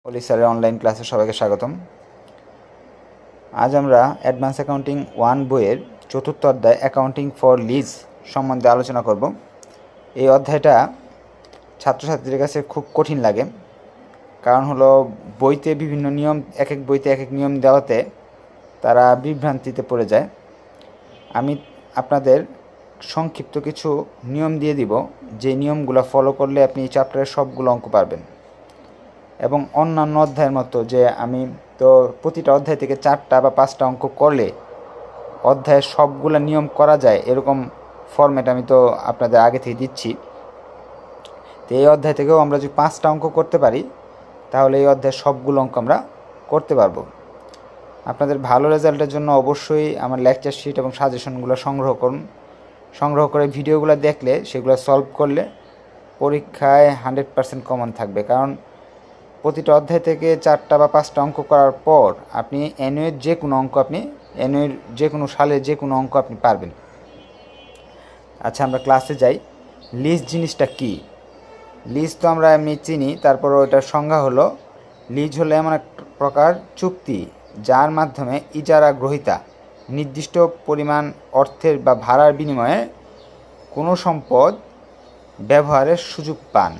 অলি স্যারের অনলাইন ক্লাসে সবাইকে স্বাগতম। আজ আমরা অ্যাডভান্স অ্যাকাউন্টিং 1 বইয়ের চতুর্থ অধ্যায় অ্যাকাউন্টিং ফর লিজ সম্বন্ধে আলোচনা করব। এই অধ্যায়টা ছাত্রছাত্রীদের কাছে খুব কঠিন লাগে, কারণ হলো বইতে বিভিন্ন নিয়ম, এক এক বইতে এক এক নিয়ম দেওয়াতে তারা বিভ্রান্তিতে পড়ে যায়। আমি আপনাদের সংক্ষিপ্ত কিছু নিয়ম দিয়ে দিব, যে নিয়মগুলো ফলো করলে আপনি এই চ্যাপ্টারের সবগুলো অঙ্ক পারবেন। এবং অন্যান্য অধ্যায়ের মতো যে আমি তো প্রতিটা অধ্যায় থেকে 4টা বা 5টা অঙ্ক করলে অধ্যায়ের সবগুলো নিয়ম করা যায়, এরকম ফরম্যাট আমি তো আপনাদের আগে থেকে দিচ্ছি। তো এই অধ্যায় থেকেও আমরা যদি 5টা অঙ্ক করতে পারি, তাহলে এই অধ্যায়ের সবগুলো অঙ্ক আমরা করতে পারবো। আপনাদের ভালো রেজাল্টের জন্য অবশ্যই আমার লেকচার শিট এবং সাজেশনগুলো সংগ্রহ করুন। সংগ্রহ করে ভিডিওগুলো দেখলে, সেগুলো সলভ করলে পরীক্ষায় 100% কমন থাকবে। কারণ প্রতিটা অধ্যায় থেকে 4টা বা 5টা অঙ্ক করার পর আপনি অ্যানুয়ের যে কোনো অঙ্ক, অ্যানুয়ের যে কোনো সালের যে কোনো অঙ্ক আপনি পারবেন। আচ্ছা, আমরা ক্লাসে যাই। লিজ জিনিসটা কি? লিজ তো আমরা এমনি চিনি, তারপর ওটার সংজ্ঞা হলো, লিজ হলো এমন এক প্রকার চুক্তি যার মাধ্যমে ইজারা গ্রহীতা নির্দিষ্ট পরিমাণ অর্থের বা ভাড়ার বিনিময়ে কোনো সম্পদ ব্যবহারের সুযোগ পান।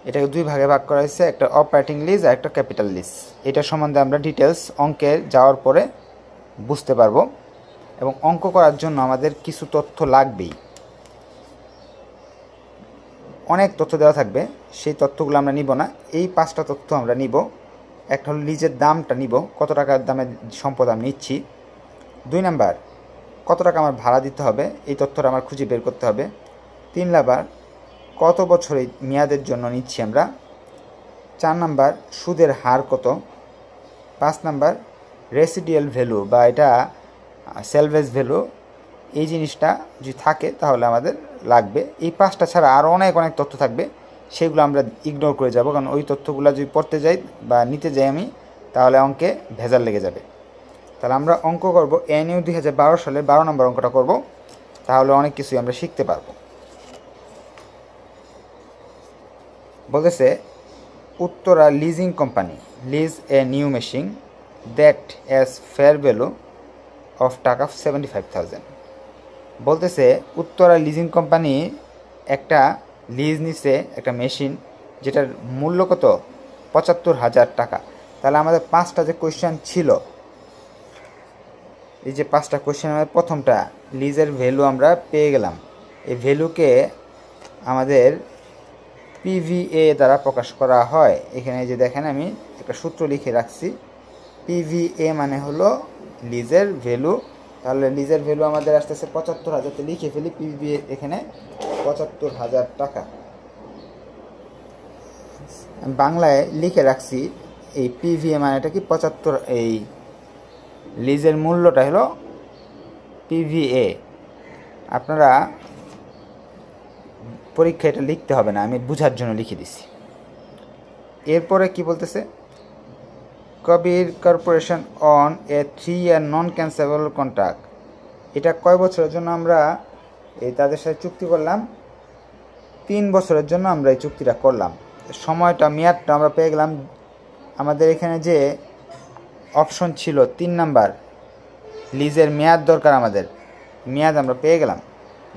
এটাকে দুই ভাগে ভাগ করা হয়েছে, একটা অপারেটিং লিজ আর একটা ক্যাপিটাল লিজ। এটা সম্বন্ধে আমরা ডিটেলস অঙ্কে যাওয়ার পরে বুঝতে পারবো। এবং অঙ্ক করার জন্য আমাদের কিছু তথ্য লাগবেই। অনেক তথ্য দেওয়া থাকবে, সেই তথ্যগুলো আমরা নিব না। এই 5টা তথ্য আমরা নিব। একটা হলো লিজের দামটা নিব, কত টাকার দামের সম্পদ আমি নিচ্ছি। 2 নাম্বার, কত টাকা আমার ভাড়া দিতে হবে, এই তথ্যটা আমার খুঁজে বের করতে হবে। 3 নাম্বার, কত বছর এই মেয়াদের জন্য নিচ্ছি আমরা। 4 নাম্বার, সুদের হার কত। 5 নাম্বার, রেসিডিয়াল ভ্যালু বা এটা সেলভেজ ভ্যালু, এই জিনিসটা যদি থাকে তাহলে আমাদের লাগবে। এই 5টা ছাড়া আরও অনেক তথ্য থাকবে, সেগুলো আমরা ইগনোর করে যাব, কারণ ওই তথ্যগুলো যদি পড়তে যাই বা নিতে যাই আমি, তাহলে অঙ্কে ভেজাল লেগে যাবে। তাহলে আমরা অঙ্ক করব এনইউ 2012 সালে 12 নম্বর অঙ্কটা করব, তাহলে অনেক কিছুই আমরা শিখতে পারবো। বলতেছে, Uttara leasing company lease a new machine that as fair value of taka 75,000। বলতেছে উত্তরা লিজিং কোম্পানি একটা লিজ নিছে, একটা মেশিন, যেটার মূল্য কত, 75,000 টাকা। তাহলে আমাদের 5টা যে কোয়েশ্চেন ছিল, এই যে 5টা কোয়েশ্চেন, আমাদের প্রথমটা লিজের ভ্যালু আমরা পেয়ে গেলাম। এই ভ্যালুকে আমাদের পিভিএ দ্বারা প্রকাশ করা হয়। এখানে যে দেখেন আমি একটা সূত্র লিখে রাখছি, পিভিএ মানে হলো লিজের ভ্যালু। তাহলে লিজের ভ্যালু আমাদের আসতেছে 75,000, লিখে ফেলি পিভিএ এখানে 75,000 টাকা। বাংলায় লিখে রাখছি এই পিভিএ মানেটা কি, 75, এই লিজের মূল্যটা হলো পিভিএ। আপনারা পরীক্ষা এটা লিখতে হবে না, আমি বুঝার জন্য লিখে দিছি। এরপরে কি বলতেছে, Kabir corporation on a 3 year non cancellable contract. এটা কয় বছরের জন্য আমরা তাদের সাথে চুক্তি করলাম? 3 বছরের জন্য আমরা এই চুক্তিটা করলাম। সময়টা, মেয়াদটা আমরা পেয়ে গেলাম। আমাদের এখানে যে অপশন ছিল 3 নাম্বার, লিজের মেয়াদ দরকার, আমাদের মেয়াদ আমরা পেয়ে গেলাম।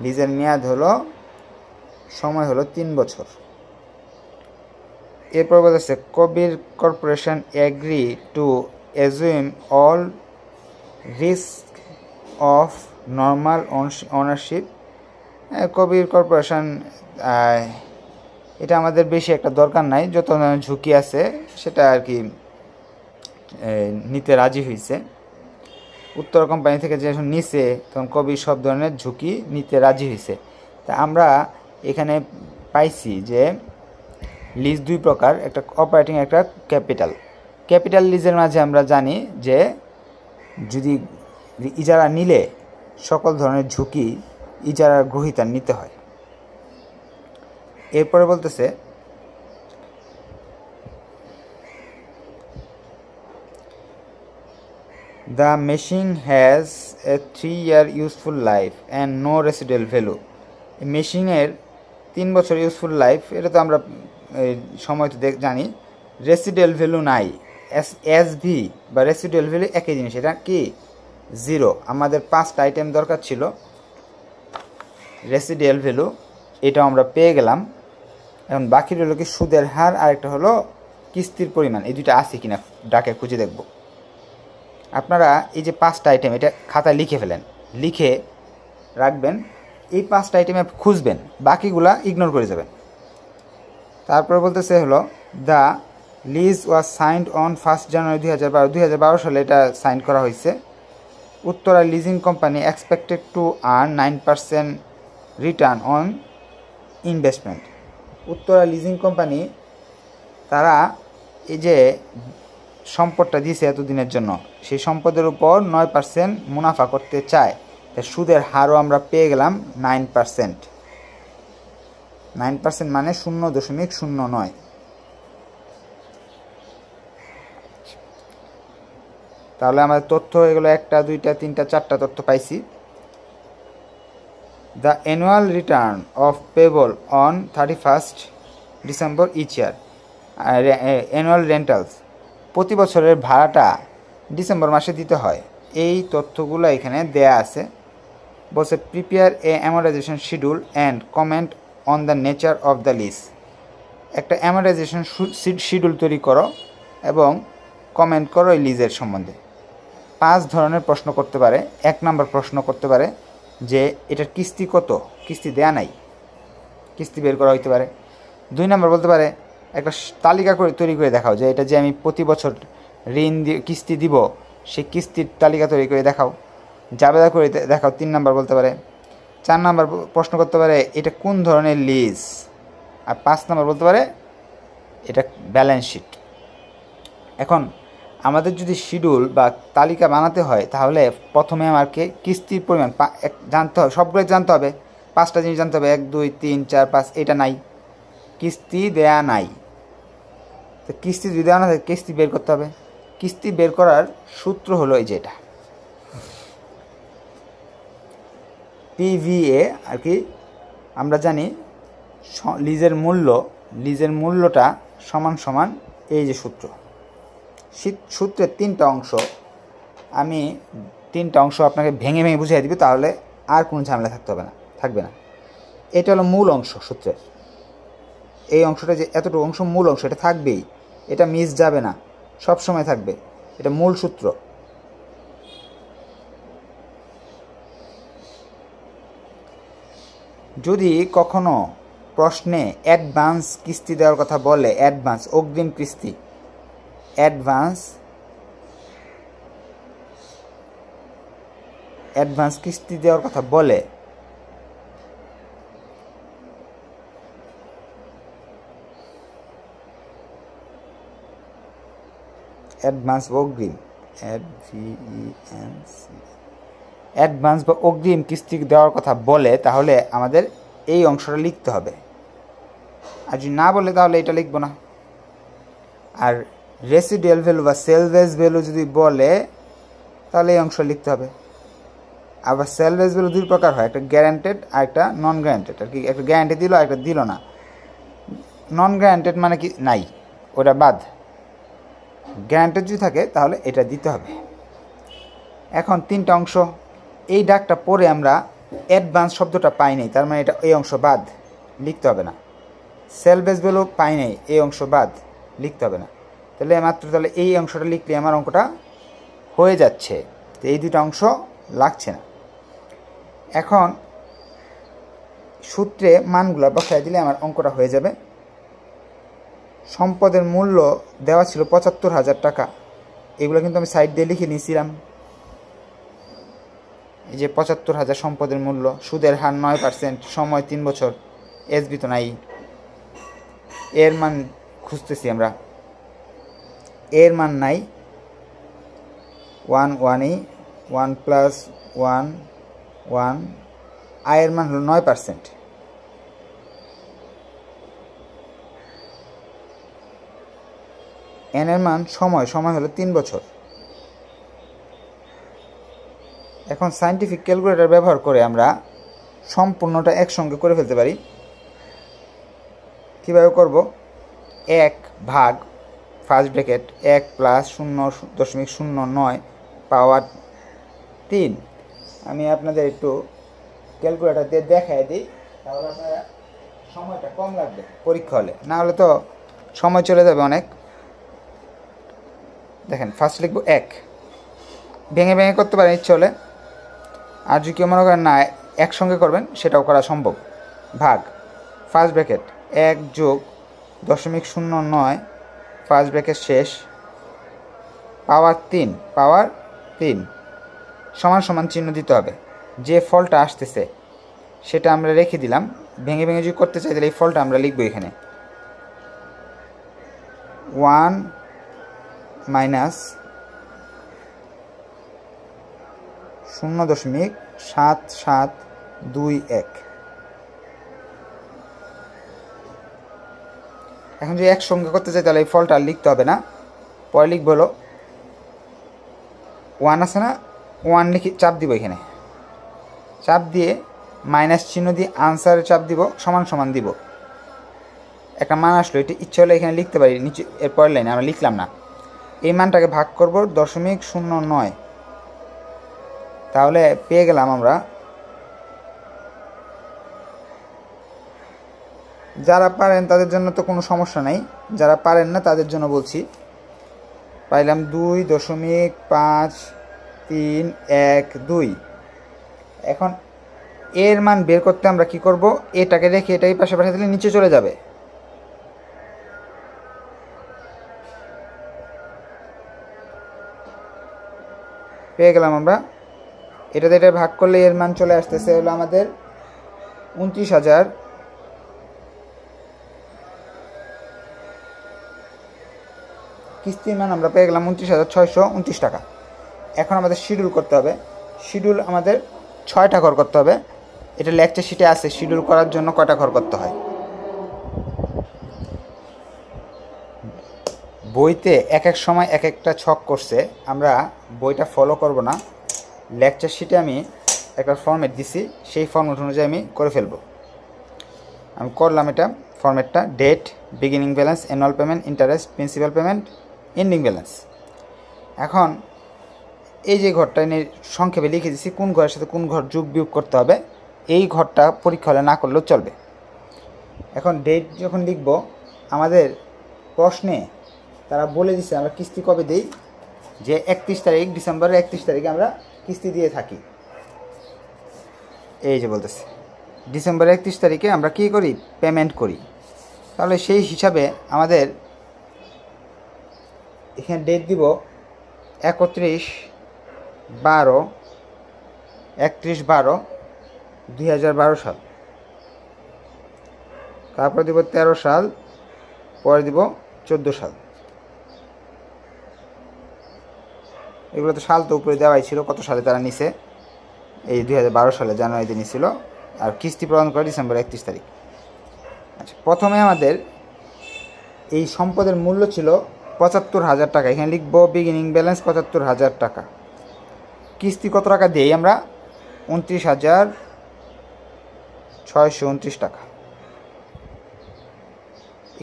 লিজের মেয়াদ হলো, সময় হলো 3 বছর। এরপর বলতেছে, Kabir corporation agree to assume all risk of normal ownership. Kabir corporation, এটা আমাদের বেশি একটা দরকার নাই, যত ঝুঁকি আছে সেটা আর কি নিতে রাজি হয়েছে। উত্তর কোম্পানি থেকে যখন নিছে, তখন কবির সব ধরনের ঝুঁকি নিতে রাজি হয়েছে। তা আমরা এখানে পাইছি যে লিজ 2 প্রকার, একটা অপারেটিং, একটা ক্যাপিটাল। ক্যাপিটাল লিজের মাঝে আমরা জানি যে যদি ইজারা নিলে সকল ধরনের ঝুঁকি ইজারার গ্রহীতার নিতে হয়। এরপরে বলতেছে, the machine has a 3 year useful life and no residual value. মেশিনের 3 বছর ইউজফুল লাইফ, এটা তো আমরা সময় তো জানি। রেসিডুয়াল ভ্যালু নাই, এসভি বা রেসিডুয়াল ভ্যালু একই জিনিস, এটা কি 0। আমাদের 5টা আইটেম দরকার ছিল, রেসিডুয়াল ভ্যালু এটাও আমরা পেয়ে গেলাম। এখন বাকি রইল কি সুদের হার আর একটা হলো কিস্তির পরিমাণ, এই দুইটা আছে কিনা ডাকে খুঁজে দেখব। আপনারা এই যে 5টা আইটেম এটা খাতায় লিখে ফেলেন, লিখে রাখবেন, এই 5টা আইটেমে খুঁজবেন, বাকিগুলা ইগনোর করে যাবেন। তারপরে বলতেছে হলো the lease was signed on 1 January 2012 সালে এটা সাইন করা হয়েছে। Uttara leasing company expected to earn 9% return on investment. Uttara leasing company তারা এই যে সম্পদটা দিয়েছে এতদিনের জন্য, সেই সম্পদের উপর 9% মুনাফা করতে চায়। তাই সুদের হারও আমরা পেয়ে গেলাম 9%। 9% মানে 0.09। তাহলে আমাদের তথ্য হয়ে গেলো 1টা 2টা 3টা 4টা তথ্য পাইছি। The annual return of payable on 31 December each year. Annual rentals, প্রতি বছরের ভাড়াটা ডিসেম্বর মাসে দিতে হয়। এই তথ্যগুলো এখানে দেয়া আছে। বলছে prepare a amortization schedule and comment on the nature of the lease. একটা অ্যামোরাইজেশন শিডিউল তৈরি করো এবং কমেন্ট করো এই লিজের সম্বন্ধে। 5 ধরনের প্রশ্ন করতে পারে। 1 নম্বর প্রশ্ন করতে পারে যে এটার কিস্তি কত, কিস্তি দেয়া নাই, কিস্তি বের করা হইতে পারে। 2 নম্বর বলতে পারে একটা তালিকা করে তৈরি করে দেখাও যে এটা যে আমি প্রতি বছর ঋণ কিস্তি দিব, সেই কিস্তির তালিকা তৈরি করে দেখাও, জাবেদা করে দেখাও। 3 নম্বর বলতে পারে। 4 নম্বর প্রশ্ন করতে পারে এটা কোন ধরনের লিজ। আর 5 নম্বর বলতে পারে এটা ব্যালেন্স শিট। এখন আমাদের যদি শিডিউল বা তালিকা বানাতে হয় তাহলে প্রথমে আমাকে কিস্তির পরিমাণ জানতে হবে, সবগুলো জানতে হবে। 5টা জিনিস জানতে হবে, 1 2 3 4 5, এটা নাই, কিস্তি দেয়া নাই। তো কিস্তি যদি দেওয়া না থাকে কিস্তি বের করতে হবে। কিস্তি বের করার সূত্র হলো এই যে এটা পিভিএ আর কি। আমরা জানি লিজের মূল্যটা সমান সমান এই যে সূত্র। সূত্রের 3টা অংশ, আমি 3টা অংশ আপনাকে ভেঙে ভেঙে বুঝিয়ে দিব, তাহলে আর কোনো ঝামেলা থাকবে না। এটা হলো মূল অংশ সূত্রের। এই অংশটা যে এতটুকু অংশ মূল অংশ, এটা থাকবেই, এটা মিস যাবে না, সব সময় থাকবে। এটা মূল সূত্র। যদি কখনো প্রশ্নে অ্যাডভান্স কিস্তি দেওয়ার কথা বলে, অ্যাডভান্স অগ্রিম কিস্তি, অ্যাডভান্স কিস্তি দেওয়ার কথা বলে, অ্যাডভান্স বা অগ্রিম, অ্যাডভান্স বা অগ্রিম কিস্তি দেওয়ার কথা বলে তাহলে আমাদের এই অংশটা লিখতে হবে। আর যদি না বলে তাহলে এটা লিখব না। আর রেসিডুয়াল ভ্যালু বা সেলভেজ ভ্যালু যদি বলে তাহলে এই অংশ লিখতে হবে। আবার সেলভেজ ভ্যালু 2 প্রকার হয়, একটা গ্যারান্টেড আর একটা নন গ্যারান্টেড। আর কি একটা গ্যারান্টি দিল আর একটা দিল না। নন গ্যারান্টেড মানে কি নাই, ওটা বাদ। গ্যারান্টেড যদি থাকে তাহলে এটা দিতে হবে। এখন 3টা অংশ, এই ডাকটা পরে আমরা অ্যাডভান্স শব্দটা পাই নাই, তার মানে এটা এই অংশ বাদ, লিখতে হবে না। সেলভেজ ভ্যালু পাই নাই, এই অংশ বাদ, লিখতে হবে না। তাহলে তাহলে এই অংশটা লিখলে আমার অঙ্কটা হয়ে যাচ্ছে। তো এই 2টা অংশ লাগছে না। এখন সূত্রে মানগুলো বসায় দিলে আমার অঙ্কটা হয়ে যাবে। সম্পদের মূল্য দেওয়া ছিল 75,000 টাকা। এগুলো কিন্তু আমি সাইড দিয়ে লিখে নিয়েছিলাম। এই যে 75,000 সম্পদের মূল্য, সুদের হার 9%, সময় 3 বছর, এসবি তো নাই। এর মান খুঁজতেছি আমরা, এর মান নাই। 1 1 + 1 1, আয়ের মান হলো 9%। এন এর মান সময় হলো 3 বছর। এখন সায়েন্টিফিক ক্যালকুলেটর ব্যবহার করে আমরা সম্পূর্ণটা একসঙ্গে করে ফেলতে পারি। কীভাবে করব? 1 ভাগ ফার্স্ট ব্র্যাকেট 1 প্লাস 0.09 পাওয়ার 3। আমি আপনাদের একটু ক্যালকুলেটর দিয়ে দেখাই দিই, তাহলে আপনারা সময়টা কম লাগবে পরীক্ষা হলে, না হলে তো সময় চলে যাবে অনেক। দেখেন ফার্স্ট লিখবো 1, ভেঙে ভেঙে করতে পারেন ইচ্ছে হলে, আর যদি কেউ মনে করেন না একসঙ্গে করবেন সেটাও করা সম্ভব। ভাগ ফার্স্ট ব্র্যাকেট 1 যোগ 0.09 ফার্স্ট ব্র্যাকেট শেষ পাওয়ার 3 সমান সমান চিহ্ন দিতে হবে। যে ফলটা আসতেছে সেটা আমরা রেখে দিলাম, ভেঙে ভেঙে যদি করতে চাই তাহলে এই ফলটা আমরা লিখবো এখানে 1 মাইনাস 0.7721। এখন যদি একসঙ্গে করতে চাই তাহলে এই ফলটা আর লিখতে হবে না, পরে লিখবো হলো 1 আছে না, 1 লিখে চাপ দিব, এখানে চাপ দিয়ে মাইনাস চিহ্ন দিয়ে আনসারে চাপ দিব, সমান সমান দিব, একটা মান আসলো। এটা ইচ্ছে হলে এখানে লিখতে পারি নিচে, এর পরের লাইনে আমরা লিখলাম না। এই মানটাকে ভাগ করব 0.09, তাহলে পেয়ে গেলাম আমরা। যারা পারেন তাদের জন্য তো কোনো সমস্যা নাই, যারা পারেন না তাদের জন্য বলছি। পাইলাম 2.5312। এখন এর মান বের করতে আমরা কি করব, এটাকে রেখে এটাই পাশে পাশে দিলে নিচে চলে যাবে। পেয়ে গেলাম আমরা। এটাতে এটা ভাগ করলে এর মান চলে আসতেছে হলো আমাদের 29,000। কিস্তির মান আমরা পেয়ে গেলাম 29,629 টাকা। এখন আমাদের শিডিউল করতে হবে। শিডিউল আমাদের 6টা ঘর করতে হবে। এটা লেকচার শিটে আছে, শিডিউল করার জন্য কয়টা ঘর করতে হয়। বইতে এক এক সময় এক একটা ছক করছে, আমরা বইটা ফলো করব না। লেকচার শিটে আমি একটা ফরম্যাট দিছি, সেই ফরম্যাট অনুযায়ী আমি করে ফেলব। আমি করলাম এটা ফরম্যাটটা, date, beginning balance, annual payment, interest, principal payment, ending balance. এখন এই যে ঘরটা এনে সংক্ষেপে লিখে দিচ্ছি কোন ঘরের সাথে কোন ঘর যোগ বিয়োগ করতে হবে। এই ঘরটা পরীক্ষা হলে না করলেও চলবে। এখন ডেট যখন লিখব, আমাদের প্রশ্নে তারা বলে দিচ্ছে আমরা কিস্তি কবে দিই, যে 31 তারিখ, ডিসেম্বরের 31 তারিখে আমরা কিস্তি দিয়ে থাকি। এই যে বলতেছে ডিসেম্বরের 31 তারিখে আমরা কী করি, পেমেন্ট করি। তাহলে সেই হিসাবে আমাদের এখানে ডেট দিব 31/12/2012 সাল, তারপর দিব 13 সাল, পরে দিব 14 সাল। এগুলো তো সাল তো উপরে দেওয়াই ছিল, কত সালে তারা নিছে, এই 2012 সালে জানুয়ারিতে নিছিল, আর কিস্তি প্রদান করে ডিসেম্বর 31 তারিখ। আচ্ছা, প্রথমে আমাদের এই সম্পদের মূল্য ছিল 75,000 টাকা। এখানে লিখব বিগিনিং ব্যালেন্স 75,000 টাকা। কিস্তি কত টাকা দিই আমরা, 29,629 টাকা।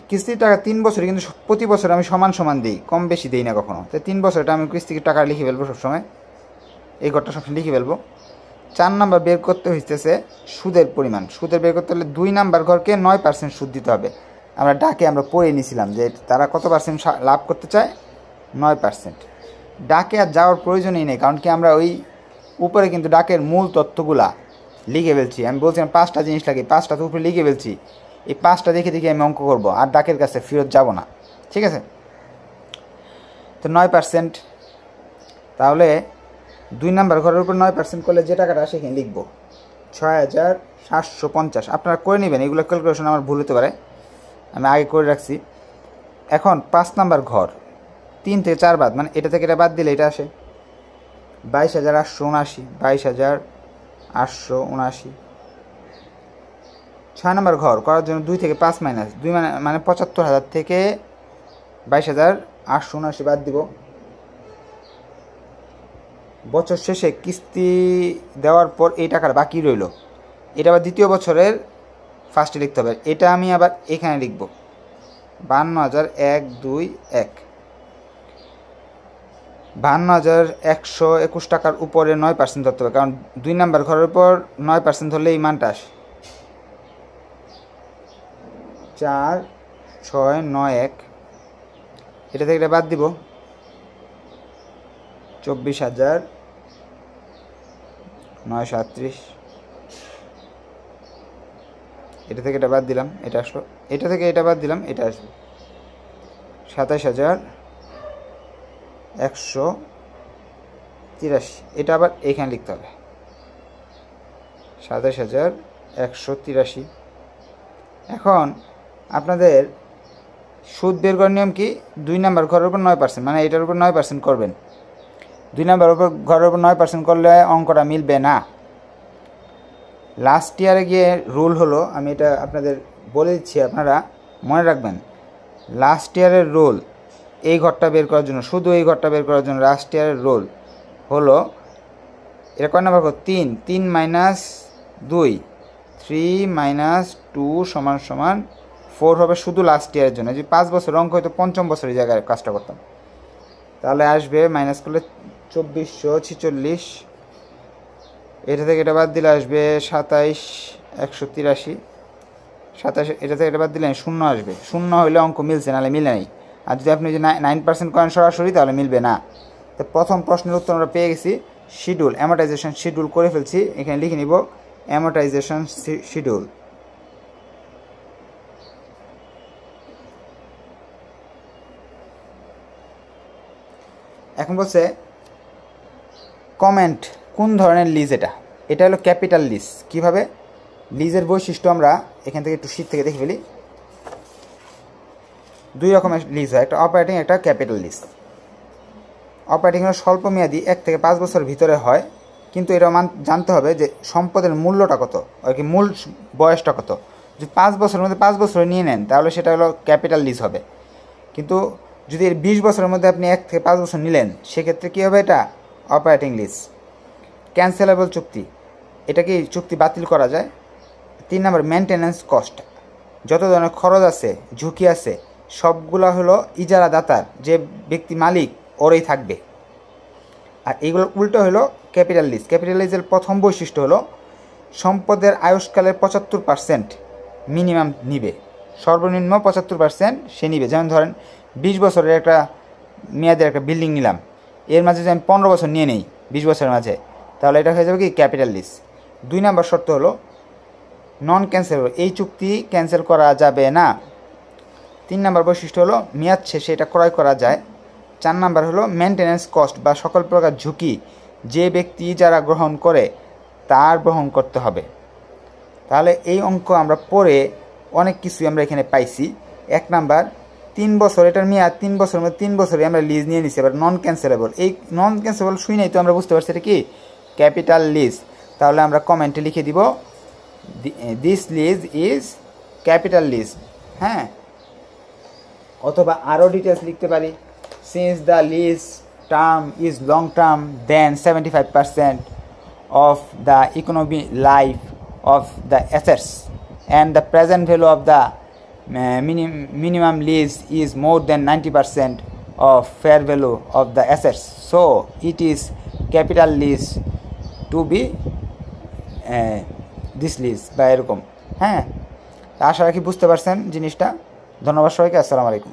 কিস্তির টাকা 3 বছরে, কিন্তু প্রতি বছর আমি সমান সমান দিই, কম বেশি দিই না কখনো। তো 3 বছরটা আমি কিস্তির টাকা লিখে ফেলবো সবসময়, এই ঘরটা সবসময় লিখে ফেলবো। 4 নাম্বার বের করতে হইতেছে সুদের পরিমাণ। সুদের বের করতে হলে 2 নাম্বার ঘরকে 9% সুদ দিতে হবে। আমরা ডাকে আমরা পড়ে নিয়েছিলাম যে তারা কত পার্সেন্ট লাভ করতে চায়, 9%। ডাকে আর যাওয়ার প্রয়োজনই নেই, কারণ কি আমরা ওই উপরে কিন্তু ডাকের মূল তথ্যগুলা লিখে ফেলছি। আমি বলছিলাম 5টা জিনিস লাগে, 5টা তো উপরে লিখে ফেলছি। এই 5টা দেখে দেখে আমি অঙ্ক করবো, আর ডাকের কাছে ফেরত যাব না। ঠিক আছে, তো 9%। তাহলে 2 নাম্বার ঘরের উপর 9% করলে যে টাকাটা আসে এখানে লিখবো 6,750। আপনারা করে নেবেন, এগুলো ক্যালকুলেশন আমার ভুল হতে পারে, আমি আগে করে রাখছি। এখন 5 নাম্বার ঘর 3 থেকে 4 বাদ, মানে এটা থেকে এটা বাদ দিলে এটা আসে 22,879, 22,879। 6 নাম্বার ঘর করার জন্য 2 থেকে 5 মাইনাস 2, মানে 75,000 থেকে 22,879 বাদ দিব। বছর শেষে কিস্তি দেওয়ার পর এই টাকার বাকি রইল, এটা আবার দ্বিতীয় বছরের ফার্স্টে লিখতে হবে। এটা আমি আবার এখানে লিখব 52,121। 52,121 টাকার উপরে 9% ধরতে হবে, কারণ 2 নাম্বার ঘরের উপর 9% ধরলে এই মানটা আসে। 4,691, এটা থেকে এটা বাদ দিব, 24,938, এটা থেকে এটা বাদ দিলাম, এটা আসলো, এটা থেকে এটা বাদ দিলাম, এটা আসবে 27,183, এটা আবার এইখানে লিখতে হবে 27,183। এখন আপনাদের সুদ বের করার নিয়ম কি? 2 নাম্বার ঘরের উপর 9%, মানে এটার উপর 9% করবেন। 2 নাম্বার উপর ঘরের উপর 9% করলে অঙ্কটা মিলবে না। লাস্ট ইয়ারে গিয়ে রুল হলো, আমি এটা আপনাদের বলে দিচ্ছি, আপনারা মনে রাখবেন। লাস্ট ইয়ারের রুল, এই ঘরটা বের করার জন্য, শুধু এই ঘরটা বের করার জন্য লাস্ট ইয়ারের রুল হলো, এটা কয় নাম্বার ঘর? 3 মাইনাস 2, 3 মাইনাস 2 সমান সমান 4 হবে শুধু লাস্ট ইয়ারের জন্য। যদি 5 বছর অঙ্ক হয়তো 5ম বছরের জায়গায় কাজটা করতাম, তাহলে আসবে মাইনাস করলে 2446, এটা থেকে এটা বাদ দিলে আসবে 27,183, 27, এটা থেকে এটা বাদ দিলে 0 আসবে। 0 হইলে অঙ্ক মিলছে, নাহলে মিলে নেই। আর যদি আপনি যে 9% করেন সরাসরি, তাহলে মিলবে না। তো প্রথম প্রশ্নের উত্তর আমরা পেয়ে গেছি। শিডিউল, অ্যামোর্টাইজেশন শিডিউল করে ফেলছি, এখানে লিখে নিব অ্যামোর্টাইজেশন শিডিউল। এখন বলছে কমেন্ট, কোন ধরনের লিজ এটা? এটা হলো ক্যাপিটাল লিজ। কিভাবে লিজের বৈশিষ্ট্য আমরা এখান থেকে একটু শীট থেকে দেখে ফেলি। 2 রকমের লিজ হয়, একটা অপারেটিং, একটা ক্যাপিটাল লিজ। অপারেটিং হলো স্বল্প মেয়াদি, 1 থেকে 5 বছরের ভিতরে হয়, কিন্তু এটা জানতে হবে যে সম্পদের মূল্যটা কত, আর কি মূল বয়সটা কত। যদি 5 বছরের মধ্যে 5 বছরে নিয়ে নেন, তাহলে সেটা হলো ক্যাপিটাল লিজ হবে। কিন্তু যদি 20 বছরের মধ্যে আপনি 1 থেকে 5 বছর নিলেন, সেক্ষেত্রে কী হবে? এটা অপারেটিং লিজ। ক্যান্সেলেবল চুক্তি, এটা কি চুক্তি বাতিল করা যায়। 3 নাম্বার মেনটেন্যান্স কস্ট, যত ধরনের খরচ আছে, ঝুঁকি আছে, সবগুলো হলো ইজারাদাতার, যে ব্যক্তি মালিক ওরই থাকবে। আর এইগুলোর উল্টো হলো ক্যাপিটাল লিজ। ক্যাপিটাল লিজের প্রথম বৈশিষ্ট্য হলো সম্পদের আয়ুষ্কালের 75% মিনিমাম নিবে, সর্বনিম্ন 75% সে নিবে। যেমন ধরেন 20 বছরের একটা মেয়াদের একটা বিল্ডিং নিলাম, এর মাঝে যদি আমি 15 বছর নিয়ে নেই 20 বছরের মাঝে, তাহলে এটা হয়ে যাবে কি? Capital lease. 2 নাম্বার শর্ত হলো নন ক্যান্সেলেবল, এই চুক্তি ক্যান্সেল করা যাবে না। 3 নাম্বার বৈশিষ্ট্য হলো মেয়াদ শেষে এটা ক্রয় করা যায়। 4 নাম্বার হলো মেনটেন্যান্স কস্ট বা সকল প্রকার ঝুঁকি যে ব্যক্তি যারা গ্রহণ করে তার বহন করতে হবে। তাহলে এই অঙ্ক আমরা পড়ে অনেক কিছুই আমরা এখানে পাইছি। 1 নাম্বার 3 বছর, এটার মেয়াদ 3 বছরের মধ্যে 3 বছরে আমরা লিজ নিয়ে নিছি। এবার নন ক্যান্সেলেবল, এই নন ক্যান্সেলেবল শুই নাই তো আমরা বুঝতে পারছি এটা কি? Capital lease. তাহলে আমরা কমেন্টে লিখে দিব this lease is capital lease. হ্যাঁ, অথবা আরও ডিটেলস লিখতে পারি, since the lease term is long term then 75% of the economic life of the assets and the present value of the minimum lease is more than 90% of fair value of the assets, so it is capital lease to be this lease বা এরকম। হ্যাঁ, আশা রাখি বুঝতে পারছেন জিনিসটা। ধন্যবাদ সবাইকে, আসসালামু আলাইকুম।